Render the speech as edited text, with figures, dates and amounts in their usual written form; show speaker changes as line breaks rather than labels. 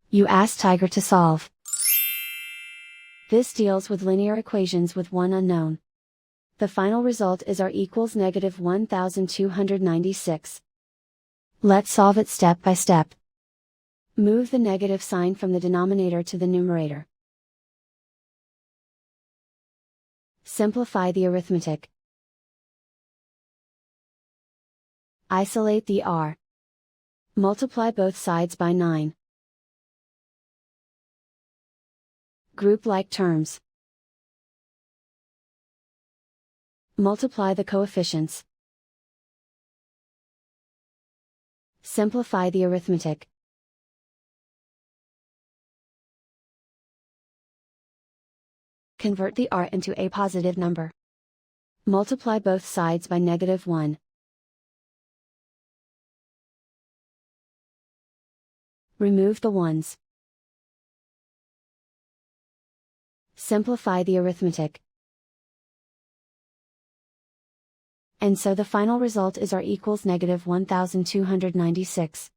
You ask Tiger to solve. This deals with linear equations with one unknown. The final result is r equals negative 1296. Let's solve it step by step. Move the negative sign from the denominator to the numerator. Simplify the arithmetic. Isolate the r. Multiply both sides by 9. Group like terms. Multiply the coefficients. Simplify the arithmetic. Convert the r into a positive number. Multiply both sides by -1. Remove the ones. Simplify the arithmetic. And so the final result is r equals -1296.